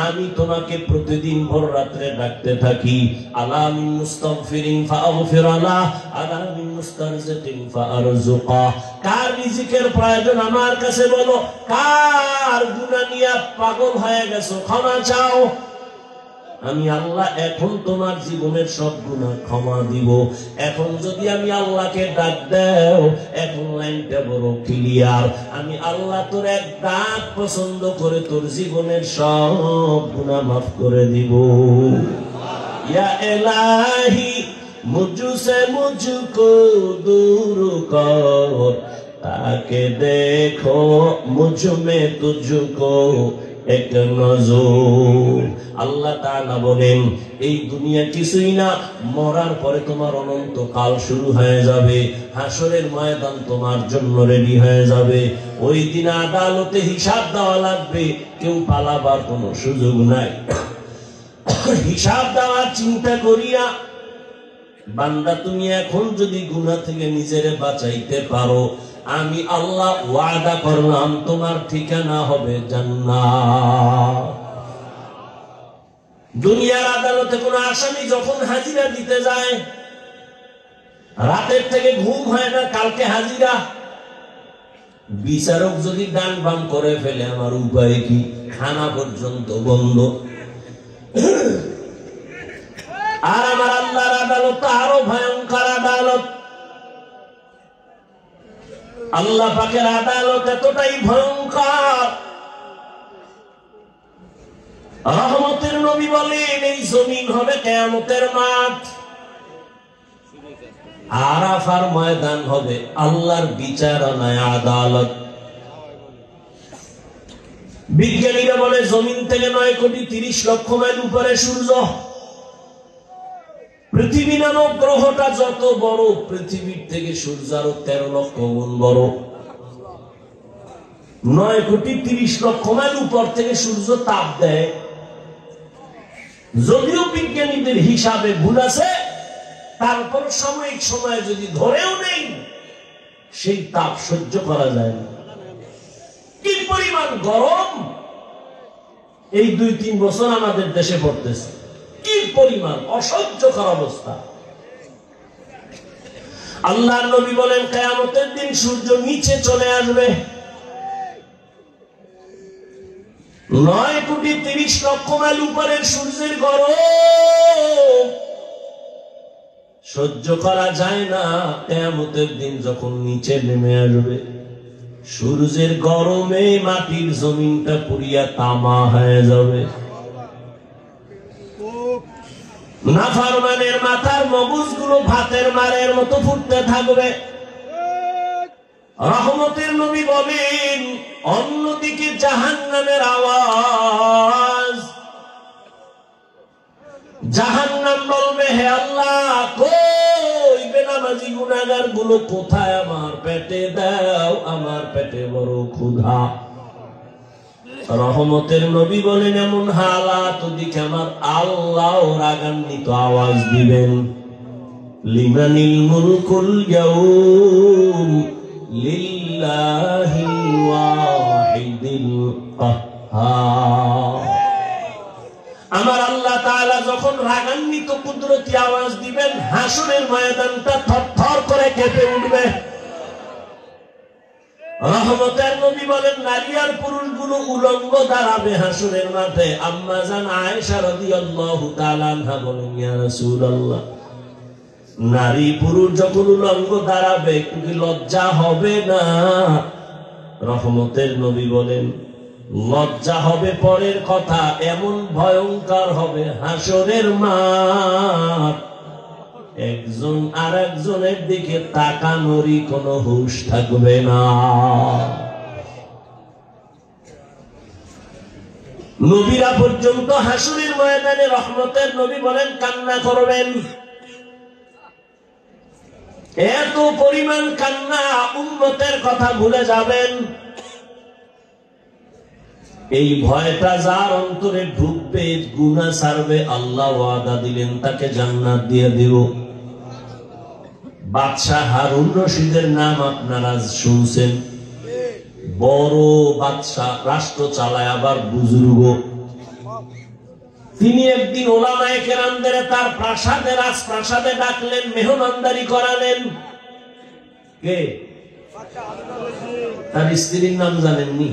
আমি তোমাকে প্রতিদিন ভোর রাত্রে ডাকতে থাকি। আলা মিন মুস্তাগফিরিন ফাগফির আলাহ, আলা মিন মুস্তারজিকিন ফারজুকা। কার রিজিকের প্রয়োজন আমার কাছে বলো, কার গুনাহ নিয়ে পাগল হয়ে গেছো ক্ষমা চাও। আমি আল্লাহ এখন তোমার জীবনের সব গুনাহ ক্ষমা দিব। এখন যদি আমি আল্লাহকে ডাক দাও, এখন লাইনটা বড় ক্লিয়ার, আমি আল্লাহ তোর এক ডাক পছন্দ করে তোর জীবনের সব গুনাহ মাফ করে দিব। ইয়া ইলাহি মুঝসে মুঝকো দূর কর, তাকে দেখো মুঝ মে তুঝকো এক নজর। আল্লাহ তাআলা বলেন, এই দুনিয়া কিছুই না, মরার পরে তোমার অনন্ত কাল শুরু হয়ে যাবে। হাসরের ময়দান তোমার জন্য রেডি হয়ে যাবে। ওই দিন আদালতে হিসাব দেওয়া লাগবে, কেউ পালাবার কোনো সুযোগ নাই। হিসাব দেওয়ার চিন্তা করিয়া বান্দা তুমি এখন যদি গুনাহ থেকে নিজেরে বাঁচাইতে পারো, আমি আল্লাহ ওয়াদা করলাম তোমার ঠিকানা হবে জান্নাত। দুনিয়ার আদালতে কোন আসামি যখন হাজিরা দিতে যায়, রাতের থেকে ঘুম হয় না, কালকে হাজিরা। বিচারক যদি ডান বাম করে ফেলে, আমার উপায় কি? খানা পর্যন্ত বন্ধ। আর আমার আল্লাহর আদালত আরো ভয়ঙ্কর আদালত। আল্লাহ পাকের আদালত এতটাই ভয়ঙ্কর, রহমতের নবী বলেন এই জমিন হবে কিয়ামতের মাঠ, আরাফার ময়দান হবে আল্লাহর বিচারণায় আদালত। বিজ্ঞানীরা বলে জমিন থেকে 9,30,00,000 মাইল উপরে সূর্য। পৃথিবী নামক গ্রহটা যত বড়, পৃথিবীর থেকে সূর্য আরো 13 লক্ষ গুণ বড়। 9,30,00,000 মাইল উপর থেকে সূর্য তাপ দেয়। যদিও বিজ্ঞানীদের হিসাবে ভুল আছে, তারপর সাময়িক সময় যদি ধরেও নেই, সেই তাপ সহ্য করা যায় না। কি পরিমাণ গরম এই 2-3 বছর আমাদের দেশে পড়তেছে, কি পরিমাণ অসহ্যকর অবস্থা। আল্লাহর নবী বলেন কিয়ামতের দিন সূর্য নিচে চলে আসবে। 9,30,00,000 মাইল উপরের সূর্যের গরম সহ্য করা যায় না। কিয়ামতের দিন যখন নিচে নেমে আসবে, সূর্যের গরমে মাটির জমিনটা পুড়িয়া তামা হয়ে যাবে। নাফরমানের মাথার মগজগুলো ভাতের মারের মতো ফুটতে থাকবে। রহমতের নবী বলেন অন্যদিকে জাহান্নামের আওয়াজ। জাহান্নাম বলবে, হে আল্লাহ, কই বেনামাজি গুনাহগার গুলো কোথায়? আমার পেটে দাও, আমার পেটে বড় ক্ষুধা। রহমতের নবী বলেন এমন হালাত দিকে আমার আল্লাহ রাগান্বিত আওয়াজ দিবেন, লিমানিল মুলকুল ইয়াউম লিল্লাহিল ওয়াহিদিল কাহ্হার। আমার আল্লাহ তাআলা যখন রাগান্বিত কুদরতি আওয়াজ দিবেন, হাসরের ময়দানটা থরথর করে কেঁপে উঠবে। রহমতের নবী বলেন নারী আর পুরুষগুলো উলঙ্গ দাঁড়াবে হাসরের মাঠে। আম্মা জান আয়েশা রাদিয়াল্লাহু তাআলা আনহা বলেন, ইয়া রাসূলুল্লাহ, নারী পুরুষ যখন উলঙ্গ দাঁড়াবে একটু কি লজ্জা হবে না? রহমতের নবী বলেন লজ্জা হবে পরের কথা, এমন ভয়ঙ্কর হবে হাসরের মাঠ, একজন আর একজনের দিকে তাকানোরই কোনো হুঁশ থাকবে না। নবীরা পর্যন্ত হাসরের ময়দানে রহমতের নবী বলেন কান্না করবেন। এত পরিমাণ কান্না, উম্মতের কথা ভুলে যাবেন। এই ভয়টা যার অন্তরে ঢুকবে, গুনাহ ছাড়বে, আল্লাহ ওয়াদা দিলেন তাকে জান্নাত দিয়ে দিব। বাদশাহ হারুন রশিদের নাম আপনারা শুনছেন, বড় বাদশাহ, রাষ্ট্র চালায়, আবার বুজুর্গ। তিনি একদিন ওলামায়ে কেরামদের তার প্রাসাদে, রাজপ্রাসাদে ডাকলেন, মেহমানদারি করালেন। কে? তার স্ত্রীর নাম জানেননি?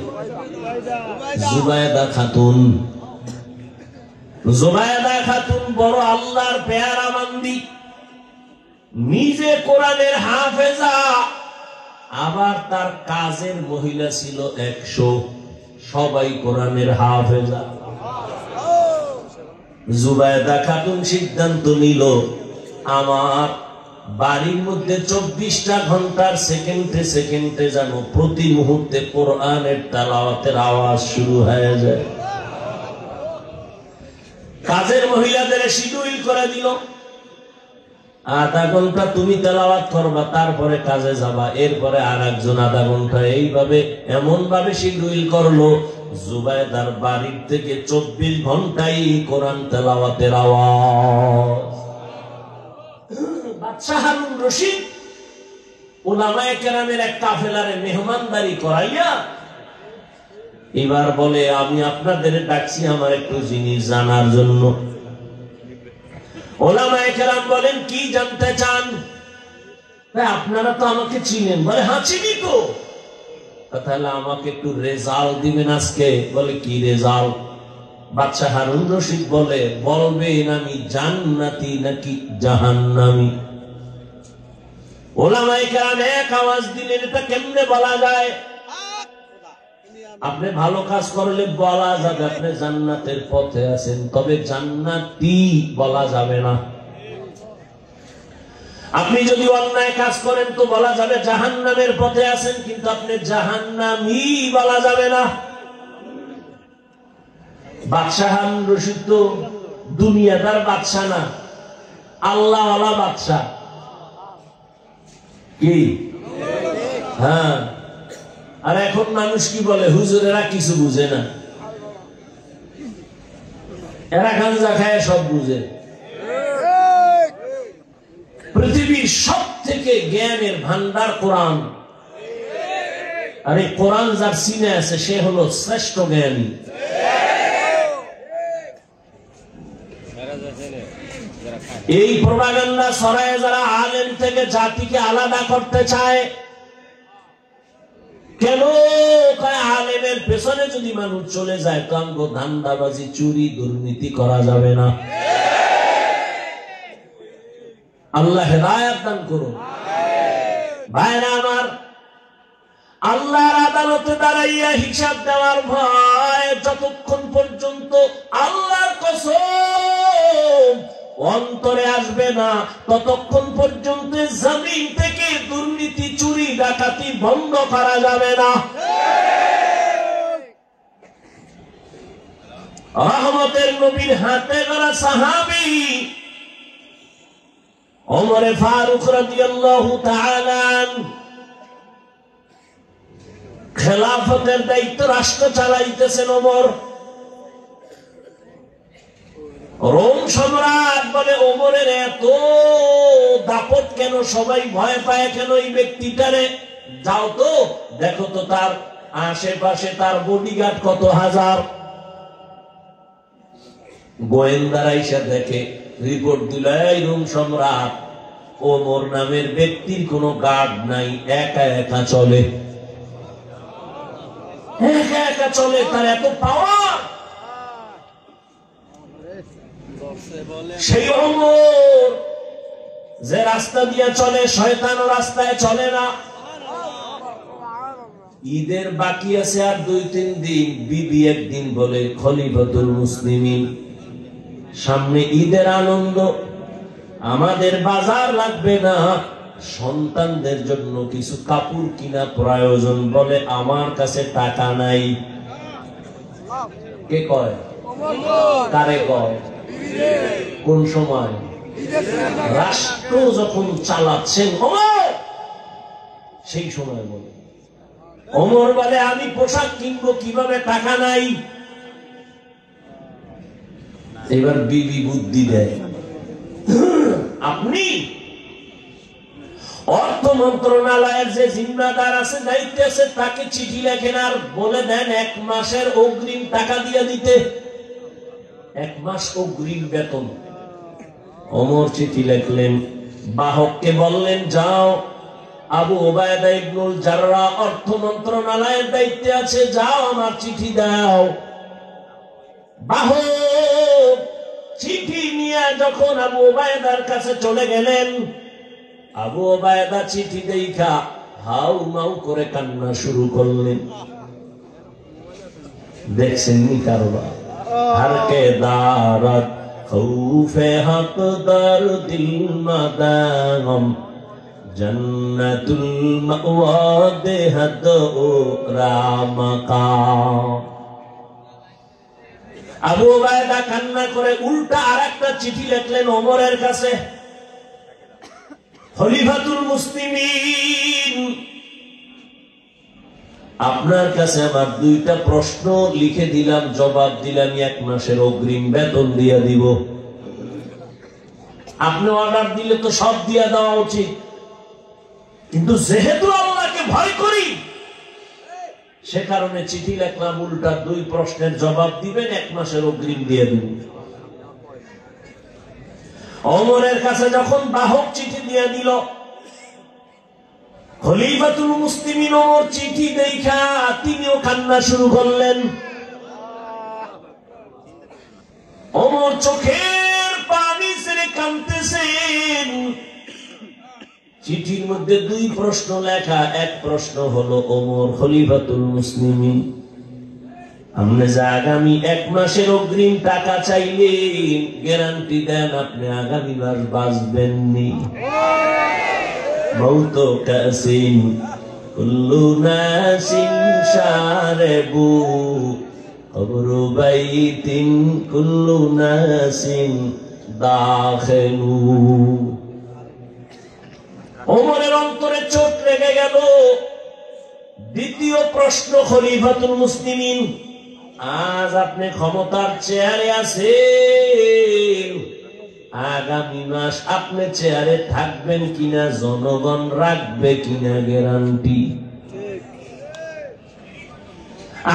জুবায়দা খাতুন। জুবায়দা খাতুন বড় আল্লাহর পেয়ারা বান্দি, নিজে কোরআনের হাফেজা, আবার তার কাজের মহিলা ছিল 100, সবাই কোরআনের হাফেজা। জুবায়দা খাতুন সিদ্ধান্ত নিল, আমার বাড়ির মধ্যে 24টা ঘন্টার সেকেন্ডে সেকেন্ডে যেন প্রতি মুহূর্তে কোরআনের তেলাওয়াতের আওয়াজ শুরু হয়ে যায়। কাজের মহিলাদের শিডিউল করে দিল, আধা ঘন্টা তুমি তেলাওয়াত করবা, তারপরে কাজে যাবা, এরপরে আর একজন আধা ঘন্টা। এইভাবে এমন ভাবে শিডিউল করলো, জুবায়দার বাড়ির থেকে 24 ঘন্টাই কোরআন তেলাওয়াতের আওয়াজ। বাদশাহ হারুন রশিদ উলামায়ে কেরামের এক কাফেলারে মেহমানদারি করাইয়া এবার বলে, আমি আপনাদের ডাকছি আমার একটু জিনিস জানার জন্য। উলামায়ে কেরাম বলেন, কি জানতে চান? আপনারা তো আমাকে চিনেন। বলে, হ্যাঁ চিনি তো। তাহলে আমাকে একটু রেজাল্ট দিবেন আজকে। বলে, কি রেজাল্ট? বাদশাহ হারুন রশিদ বলে, বলবেন আমি জান্নাতি নাকি জাহান্নামী। উলামায়ে কেরাম এক আওয়াজ দিলেন, এটা কেমনে বলা যায়? আপনি ভালো কাজ করলে বলা যাবে আপনি জান্নাতের পথে আছেন, তবে জান্নাতি বলা যাবে না। আপনি যদি অন্যায় কাজ করেন তো বলা যাবে জাহান্নামের পথে আছেন, কিন্তু আপনি জাহান্নামী বলা যাবে না। বাদশাহ হারুন রশিদ তো দুনিয়াদার বাদশাহ না, আল্লাহওয়ালা বাদশাহ। কি? হ্যাঁ। আর এখন মানুষ কি বলে, হুজুরেরা কিছু বুঝে না, এরা গাঁজা খায় সব বুঝে। পৃথিবীর সব থেকে জ্ঞানের ভান্ডার কোরআন, আর এই কোরআন যার সিনে আছে সে হলো শ্রেষ্ঠ জ্ঞানী। এই প্রপাগান্ডা ছড়ায় যারা আলেম থেকে জাতিকে আলাদা করতে চায়। কেন? আলেমের পেছনে যদি মানুষ চলে যায় তো আমগো ধান্দাবাজি, চুরি, দুর্নীতি করা যাবে না। আল্লাহ হেদায়েত দান করুন। ভাইরা আমার, আল্লাহর আদালতে দাঁড়াইয়া হিসাব দেওয়ার ভয় যতক্ষণ পর্যন্ত আল্লাহর কসম অন্তরে আসবে না, ততক্ষণ পর্যন্ত জমিন থেকে দুর্নীতি, চুরি, ডাকাতি বন্ধ করা যাবে না। রহমতের নবীর হাতে গড়া সাহাবী ওমরে ফারুক রাদিয়াল্লাহু তাআলা খেলাফতের দায়িত্ব রাষ্ট্র চালাইতেছেন ওমর। রোম সম্রাট বলে, ওমরের এত দাপট কেন? সবাই ভয় পায় কেন এই ব্যক্তিটারে? যাও তো দেখো তো তার আশেপাশে তার বডিগার্ড কত হাজার। গোয়েন্দারা এসে দেখে, রিপোর্ট দিল, এই রোম সম্রাট ওমর নামের ব্যক্তির কোনো গার্ড নাই, একা একা চলে, একা একা চলে, তার এত পাওয়ার। সেই ওমর যে রাস্তা দিয়ে চলে, শয়তান রাস্তায় চলে না। ঈদের বাকি আছে আর 2-3 দিন, বিবি একদিন বলে, খলিফাতুল মুসলিমিন, সামনে ঈদের আনন্দ, আমাদের বাজার লাগবে না, সন্তানদের জন্য কিছু কাপড় কিনা প্রয়োজন। বলে, আমার কাছে টাকা নাই। কে কয়? কারে কয়? কোন সময়? রাষ্ট্র যখন চালাচ্ছেন ওমর, সেই সময় বলে। ওমর বলে, আমি পোশাক কিনবো কিভাবে, টাকা নাই। এবার বিবি বুদ্ধি দেয়, আপনি অর্থ মন্ত্রণালয়ের যে জিম্মাদার আছে, দায়িত্ব আছে, তাকে চিঠি লেখেন আর বলে দেন 1 মাসের অগ্রিম টাকা দিয়ে দিতে, 1 মাস অগ্রিম বেতন। ওমর চিঠি লিখলেন, বাহককে বললেন, যাও আবু ওবায়দা ইবনুল জাররাহ অর্থ মন্ত্রণালয়ের দায়িত্বে আছে, যাও আমার চিঠি দাও। বাহক চিঠি নিয়ে যখন আবু ওবায়দার কাছে চলে গেলেন, আবু ওবায়দা চিঠি দেখা হাউ মাউ করে কান্না শুরু করলেন। দেখছেন নি কারবার? হারকে দারাত খৌফে হকদার দিল মাদাগম জান্নাতুল মাওয়া দেহাদ ও রামাকাম। আবু ওবায়দা কান্না করে উল্টা আরেকটা চিঠি লিখলেন ওমরের কাছে, খলিফাতুল মুসলিমিন, আপনার কাছে আমার 2টা প্রশ্ন লিখে দিলাম, জবাব দিলাম, 1 মাসের অগ্রিম বেতন দিয়ে দিব। আপনি অর্ডার দিলে তো সব দিয়ে দেওয়া উচিত, কিন্তু যেহেতু আল্লাহকে ভয় করি সে কারণে চিঠি লেখলাম, উল্টা 2 প্রশ্নের জবাব দিবেন, 1 মাসের অগ্রিম দিয়ে দিবেন। ওমরের কাছে যখন বাহক চিঠি দিয়ে দিল, খলিফাতুল মুসলিমিন ওমর চিঠি দেখা তিনিও কান্না শুরু করলেন। ওমর চোখের পানি ছেড়ে কাঁদতেছেন। চিঠির মধ্যে 2 প্রশ্ন লেখা। 1 প্রশ্ন হলো, ওমর খলিফাতুল মুসলিমিন, আপনি যে আগামী 1 মাসের অগ্রিম টাকা চাইলেন, গ্যারান্টি দেন আপনি আগামী মাস বাঁচবেন নি? মৌত কাসিন কুল্লু নাসিন শারেবু কবরু বাইতিন কুল্লু নাসিন দাখিলু। ওমরের অন্তরে চোট লেগে গেল। দ্বিতীয় প্রশ্ন, খলিফাতুল মুসলিমিন, আজ আপনি ক্ষমতার চেয়ারে আছেন, আগামী মাস আপনি চেয়ারে থাকবেন কিনা, জনগণ রাখবে কিনা গ্যারান্টি?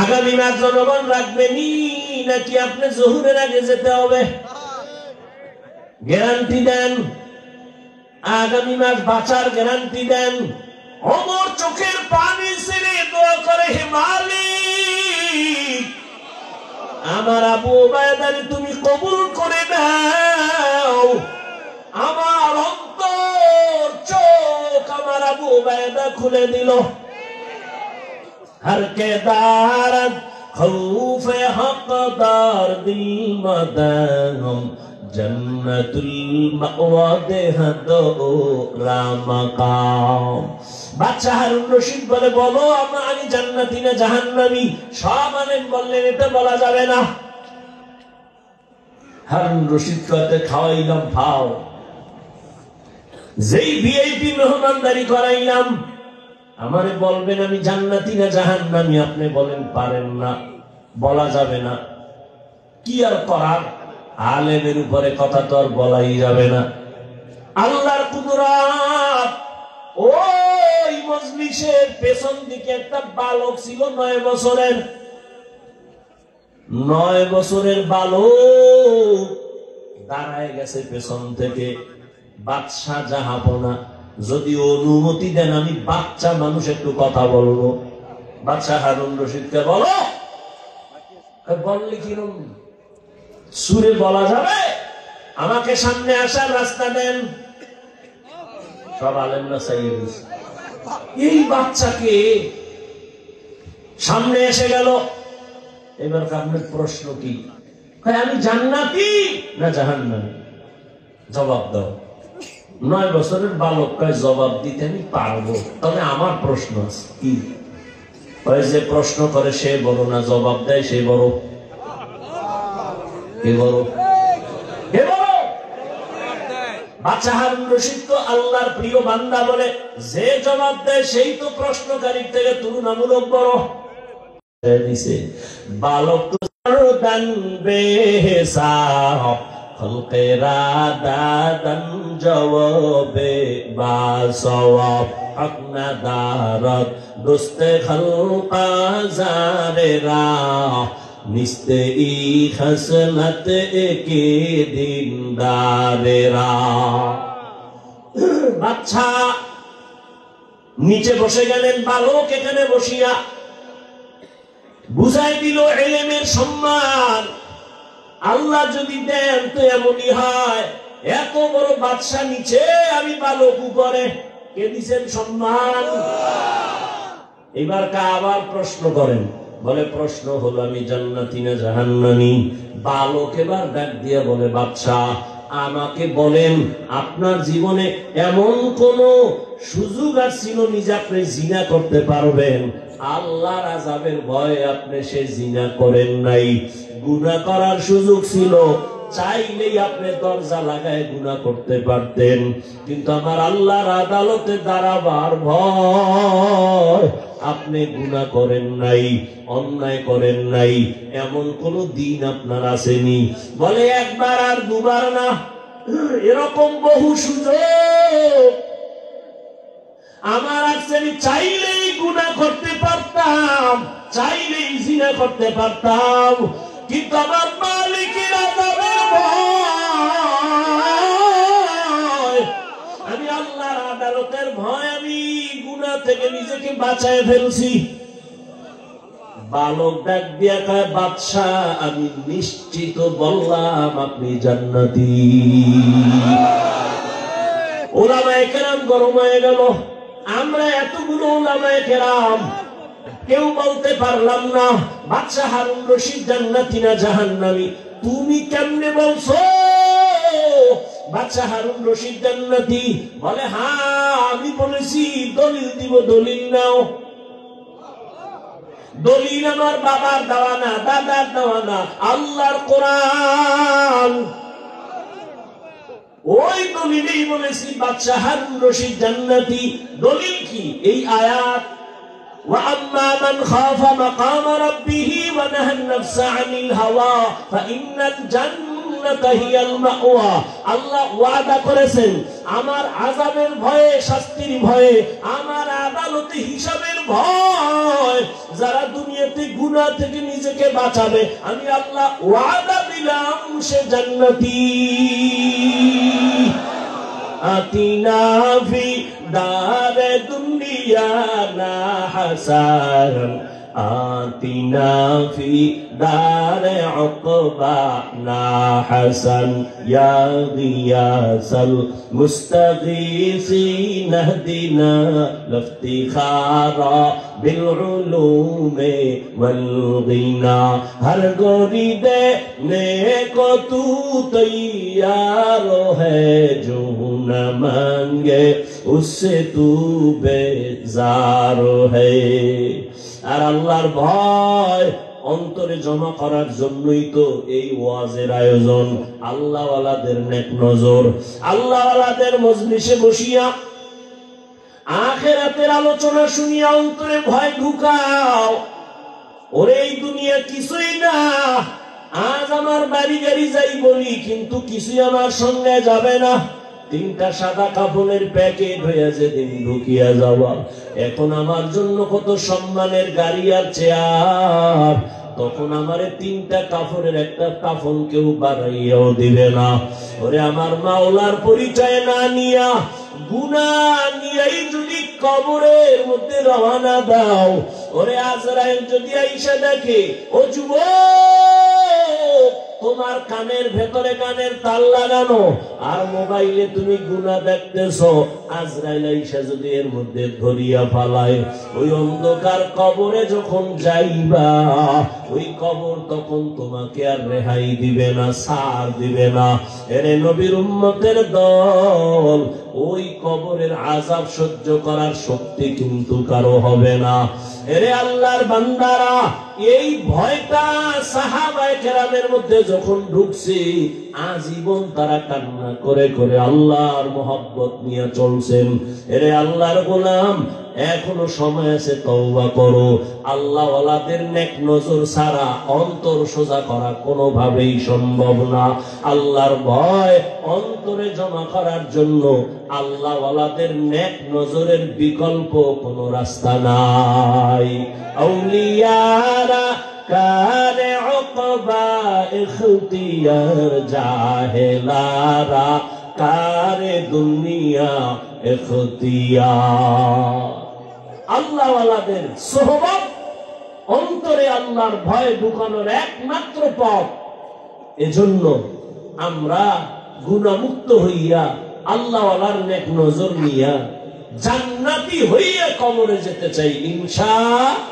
আগামী মাস জনগণ রাখবেনি নাকি আপনি জোহরের আগে যেতে হবে? গ্যারান্টি দেন, আগামী মাস বাঁচার গ্যারান্টি দেন। ওমর চোখের পানি ছেড়ে দোয়া করে, হে মালিক, আমার আবু উবায়দারে তুমি কবুল করে নাও। আমার অন্তর চোখ আমার আবু উবায়দা খুলে দিল। हर के दारद खौफ हक़दार दिल मदाम जन्नतुल मअवा देहदो रामकाम। বাচ্চা হারুন রশিদ বলে, বলো আমি জান্নাতি না জাহান্নামী? সব আলেম বললেন এটা বলা যাবে না। হারুন রশিদ কতে খাওয়াইলাম ভাও, যেই ভিআইপি মেহমানদারি করাইলাম, আমারে বলবেন আমি জান্নাতি না জাহান্নামী? আপনি বলেন পারেন না, বলা যাবে না। কি আর করার, আলেমের উপরে কথা তো আর বলাই যাবে না। আল্লাহর কুদরত। ওই মজলিসের পেছন দিকে একটা বালক ছিল 9 বছরের। 9 বছরের বালক দাঁড়ায় গেছে পেছন থেকে। বাদশাহ জাহাপনা, যদি অনুমতি দেন আমি বাচ্চা মানুষ একটু কথা বলবো। বাদশাহ হারুন রশিদকে বলো। বললে কিরম সুরে বলা যাবে? আমাকে সামনে আসার রাস্তা দেন। সব আলেমরা চাইয়ে দিচ্ছে। এই বাচ্চাকে সামনে এসে গেল। এবার আপনার প্রশ্ন কি? আমি জান্নাতি না জাহান্নামী? জবাব দাও। 9 বছরের বালক কয়, জবাব দিতে আমি পারবো, তবে আমার প্রশ্ন আছে। কি? যে প্রশ্ন করে সে বড় না, জবাব দেয় সে বড়? কে বড়? কে বড়? বাচ্চা হারুন রশিদ তো আল্লাহর প্রিয় বান্দা বলে যে জবাব দেয় সেই তো প্রশ্নকারীর থেকে তুলনামূলক বড়। বালক তো দান বেহিসাব খলকেরা দাদান জবাবে বা সওয়াব আকনা দারত দোস্তে খলকা জারেরা নিস্তে ই খসলত একে দিনদারেরা। বাচ্চা নিচে বসে গেলেন, বালক এখানে বসিয়া বুঝাই দিল ইলমের সম্মান। আল্লাহ যদি দেন তো এমনই হয়। এত বড় বাদশা নিচে, আমি বালক উপরে, কে দিচ্ছেন সম্মান? এবার আবার প্রশ্ন করেন, বলে প্রশ্ন হলো আমি জান্নাতি না জাহান্নামী? বালক এবার ডাক দিয়ে বলে, বাদশা আমাকে বলেন আপনার জীবনে এমন কোন সুযোগ আর ছিল নি যে আপনি জিনা করতে পারবেন? আল্লাহর আযাবের ভয়ে আপনি সে জিনা করেন নাই। গুনাহ করার সুযোগ ছিল, চাইলেই আপনি দরজা লাগায় গুনাহ করতে পারতেন, কিন্তু আমার আল্লাহর আদালতে দাঁড়াবার ভয় আপনি গুনাহ করেন নাই, অন্যায় করেন নাই। এমন কোন দিন আপনার আসেনি? বলে একবার আর দুবার না, এরকম বহু সুযোগ আমার আছে, আমি চাইলেই গুনাহ করতে পারতাম, চাইলেই জিনা করতে পারতাম, কিন্তু আমার মালিকের আযাবের ভয়, আমি আল্লাহর আদালতের ভয়, আমি গুনাহ থেকে নিজেকে বাঁচায় ফেলছি। বালক ডাক দিয়া কয়, বাদশাহ আমি নিশ্চিত বললাম আপনি জান্নাতি। উলামায়ে কেরাম গরম হয়ে গেল। আমরা এতগুলো উলামায়ে কেরাম কেউ বলতে পারলাম না বাদশাহ হারুন রশিদ জান্নাতি না জাহান্নামী। তুমি কেমনে বলছো বাদশাহ হারুন রশিদ জান্নাতি? বলে হ্যাঁ আমি বলেছি। দলিল দিব, দলিল নাও। দলিল আমার বাবার দেওয়া না, দাদার দেওয়া না, আল্লাহর কোরআন। ওই দলিলেই বলেছি বাদশাহ হারুন রশিদ জান্নাতি। দলিল কি? এই আয়াত, وَأَمَّا مَنْ خَافَ مَقَامَ رَبِّهِ وَنَهَى النَّفْسَ عَنِ الْهَوَى فَإِنَّ الْجَنَّةَ هِيَ الْمَأْوَى। আল্লাহ ওয়াদা করেছেন আমার আযাবের ভয়ে, শাস্তির ভয়ে, আমার আদালতে হিসাবের ভয়, যারা দুনিয়াতে গুনাহ থেকে নিজেকে বাঁচাবে, আমি আল্লাহ ওয়াদা দিলাম সে জান্নাতি। আতিনা ফি দারে দুনিয়া না হাসান, আতিনা ফি দারে উকবা না হাসান, ইয়া গিয়াসাল মুস্তাগীসিন ইহদিনা লিফতিখারা বিল উলুমে ওয়াল গিনা। হর গোরি দেনে কো তু তৈয়ার হ্যায়, जो न मांगे उससे तू बेजार है। আর আল্লাহর ভয় অন্তরে জমা করার জন্যই তো এই ওয়াজের আয়োজন। আল্লাহওয়ালাদের নেক নজর, আল্লাহওয়ালাদের মজলিসে বসিয়া আখিরাতের আলোচনা শুনিয়া অন্তরে ভয় ঢুকাও। ওরে এই দুনিয়া কিছুই না। আজ আমার বাড়ি গাড়ি যাই বলি, কিন্তু কিছুই আমার সঙ্গে যাবে না। তিনটা সাদা কাপড়ের প্যাকেট হয়ে যেদিন ঢুকিয়া যাওয়া, এখন আমার জন্য কত সম্মানের গাড়ি আর চেয়ার, তখন আমারে তিনটা কাপড়ের একটা কাফন কেউ বাড়াইয়াও দিবে না। ওরে আমার মাওলার পরিচয় না নিয়া, গুনাহ নিয়াই যদি কবরের মধ্যে রওনা দাও, ওরে আজরাইল যদি আইসা দেখে, ও যুবক তোমার কানের ভেতরে কানের তার লাগানো আর মোবাইলে তুমি গুনাহ দেখতেছো, আজরাইল আইসা যদি এর মধ্যে ধরিয়া ফালায়, ওই অন্ধকার কবরে যখন যাইবা, ওই কবর তখন তোমাকে আর রেহাই দিবে না, ছাড় দিবে না। এরে নবীর উম্মতের দল, ওই কবরের আযাব সহ্য করার শক্তি কিন্তু কারো হবে না। এরে আল্লাহর বান্দারা, এই ভয়টা সাহাবায়ে কেরামের মধ্যে যখন ঢুকছে, আজীবন তারা কান্না করে করে আল্লাহর মহব্বত নিয়ে চলছেন। এরে আল্লাহর গোলাম, এখনো সময় আছে, তওবা করো। আল্লাহওয়ালাদের নেক নজর ছাড়া অন্তর সোজা করা কোনোভাবেই সম্ভব না। আল্লাহর ভয় অন্তরে জমা করার জন্য আল্লাহওয়ালাদের নেক নজরের বিকল্প কোনো রাস্তা নাই। আউলিয়ারা কারে উকবা ইখতিয়ার, জাহেলারা কারে দুনিয়া ইখতিয়ার। আল্লাহওয়ালাদের সোহবত অন্তরে আল্লাহর ভয় ঢুকানোর একমাত্র পথ। এজন্য আমরা গুনাহমুক্ত হইয়া আল্লাহওয়ালার নেক নজর নিয়া জান্নাতি হইয়া কবরে যেতে চাই ইনশাআল্লাহ।